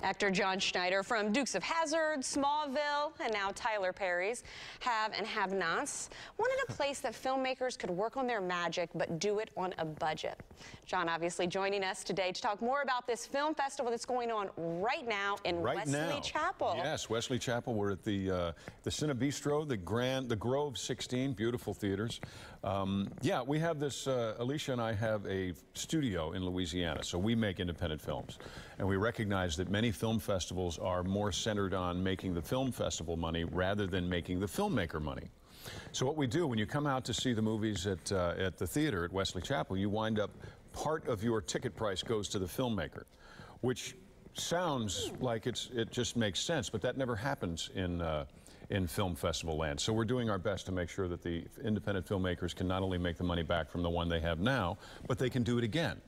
Actor John Schneider from Dukes of Hazzard, Smallville, and now Tyler Perry's Have and Have-Nots wanted a place that filmmakers could work on their magic but do it on a budget. John obviously joining us today to talk more about this film festival that's going on right now in Wesley Chapel. Yes, Wesley Chapel. We're at the Cine Bistro, the Grove 16, beautiful theaters. Yeah, we have this, Alicia and I have a studio in Louisiana, so we make independent films. And we recognize that many film festivals are more centered on making the film festival money rather than making the filmmaker money. So what we do, when you come out to see the movies at the theater at Wesley Chapel, you wind up, part of your ticket price goes to the filmmaker, which sounds like it just makes sense, but that never happens in film festival land. So we're doing our best to make sure that the independent filmmakers can not only make the money back from the one they have now, but they can do it again.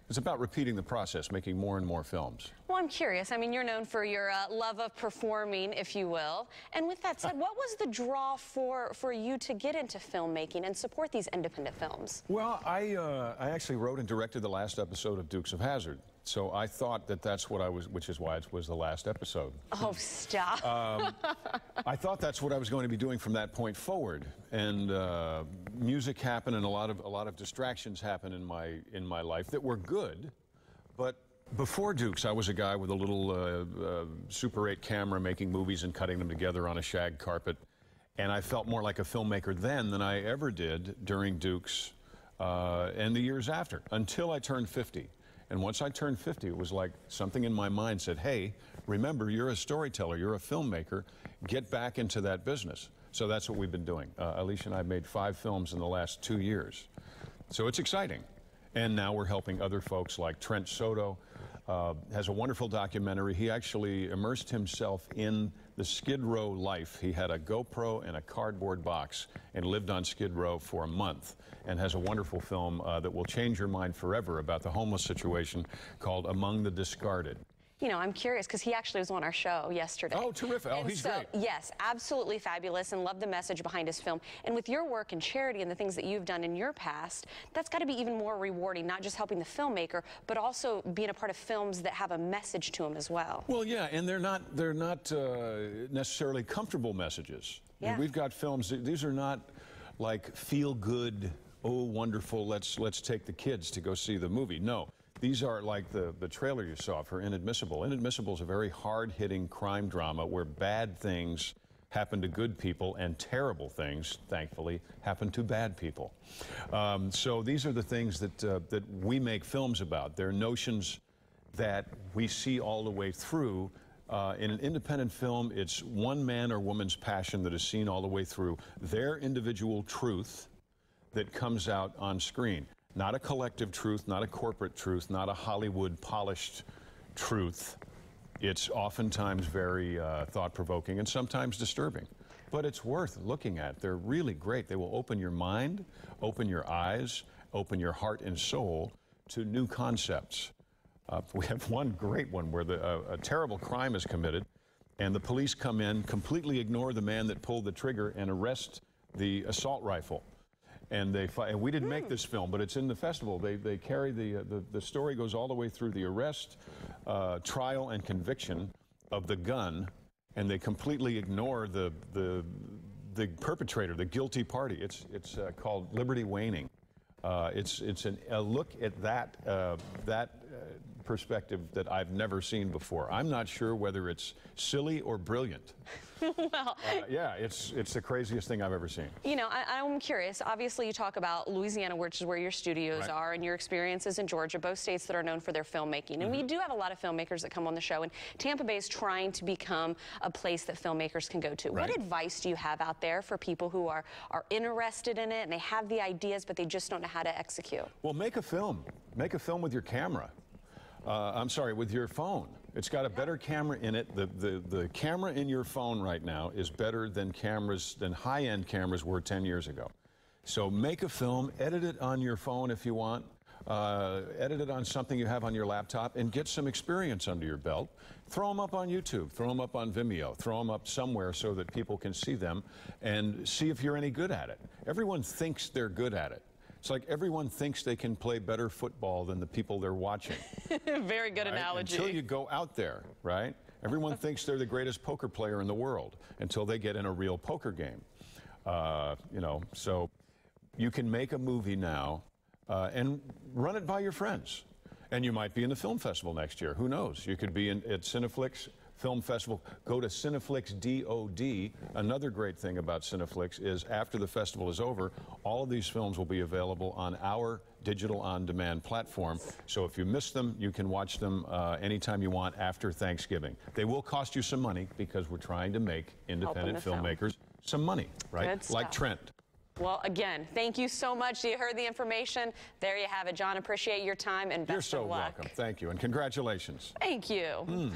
It's about repeating the process, making more and more films. Well, I'm curious. I mean, you're known for your love of performing, if you will. And with that said, what was the draw for you to get into filmmaking and support these independent films? Well, I actually wrote and directed the last episode of Dukes of Hazzard. So I thought that that's what I was, which is why it was the last episode. Oh, stop. I thought that's what I was going to be doing from that point forward. And music happened, and a lot of distractions happened in my life that were good. But before Dukes, I was a guy with a little Super 8 camera making movies and cutting them together on a shag carpet. And I felt more like a filmmaker then than I ever did during Dukes and the years after, until I turned 50. And once I turned 50, it was like something in my mind said, hey, remember, you're a storyteller, you're a filmmaker, get back into that business. So that's what we've been doing. Alicia and I have made 5 films in the last 2 years. So it's exciting. And now we're helping other folks like Trent Soto, has a wonderful documentary. He actually immersed himself in the Skid Row life. He had a GoPro and a cardboard box and lived on Skid Row for a month, and has a wonderful film that will change your mind forever about the homeless situation called Among the Discarded. You know, I'm curious because he actually was on our show yesterday. Oh, terrific. Oh, he's great. Yes, absolutely fabulous, and love the message behind his film. And with your work in charity and the things that you've done in your past, that's got to be even more rewarding, not just helping the filmmaker, but also being a part of films that have a message to them as well. Well, yeah, and they're not necessarily comfortable messages. Yeah. I mean, we've got films, these are not like feel good, oh, wonderful, let's take the kids to go see the movie. No. These are like the trailer you saw for Inadmissible. Inadmissible is a very hard-hitting crime drama where bad things happen to good people and terrible things, thankfully, happen to bad people. So these are the things that we make films about. They're notions that we see all the way through. In an independent film, it's one man or woman's passion that is seen all the way through, their individual truth that comes out on screen. Not a collective truth, not a corporate truth, not a Hollywood polished truth. It's oftentimes very thought-provoking and sometimes disturbing. But it's worth looking at. They're really great. They will open your mind, open your eyes, open your heart and soul to new concepts. We have one great one where a terrible crime is committed, and the police come in, completely ignore the man that pulled the trigger, and arrest the assault rifle. And they fight, and we didn't make this film, but it's in the festival. They carry the story goes all the way through the arrest, trial, and conviction of the gun, and they completely ignore the perpetrator, the guilty party. It's called Liberty Waning. It's a look at that perspective that I've never seen before. I'm not sure whether it's silly or brilliant. Well, yeah, it's the craziest thing I've ever seen. You know, I'm curious. Obviously, you talk about Louisiana, which is where your studios are, and your experiences in Georgia, both states that are known for their filmmaking. And we do have a lot of filmmakers that come on the show, and Tampa Bay is trying to become a place that filmmakers can go to. What advice do you have out there for people who are interested in it, and they have the ideas, but they just don't know how to execute? Well, make a film. Make a film with your camera. I'm sorry, with your phone. It's got a better camera in it. The camera in your phone right now is better than high-end cameras were 10 years ago. So make a film, edit it on your phone if you want, edit it on something you have on your laptop, and get some experience under your belt. Throw them up on YouTube, throw them up on Vimeo, throw them up somewhere so that people can see them and see if you're any good at it. Everyone thinks they're good at it. It's like everyone thinks they can play better football than the people they're watching. Very good analogy. Until you go out there, right? Everyone thinks they're the greatest poker player in the world until they get in a real poker game. You know, so you can make a movie now and run it by your friends. And you might be in the film festival next year. Who knows? You could be at Cineflix Film Festival. Go to Cineflix.dod. Another great thing about Cineflix is after the festival is over, all of these films will be available on our digital on-demand platform. So if you miss them, you can watch them anytime you want after Thanksgiving. They will cost you some money because we're trying to make independent filmmakers some money, right? Like Trent. Well, again, thank you so much. You heard the information. There you have it, John. Appreciate your time and best of luck. You're so welcome. Thank you, and congratulations. Thank you.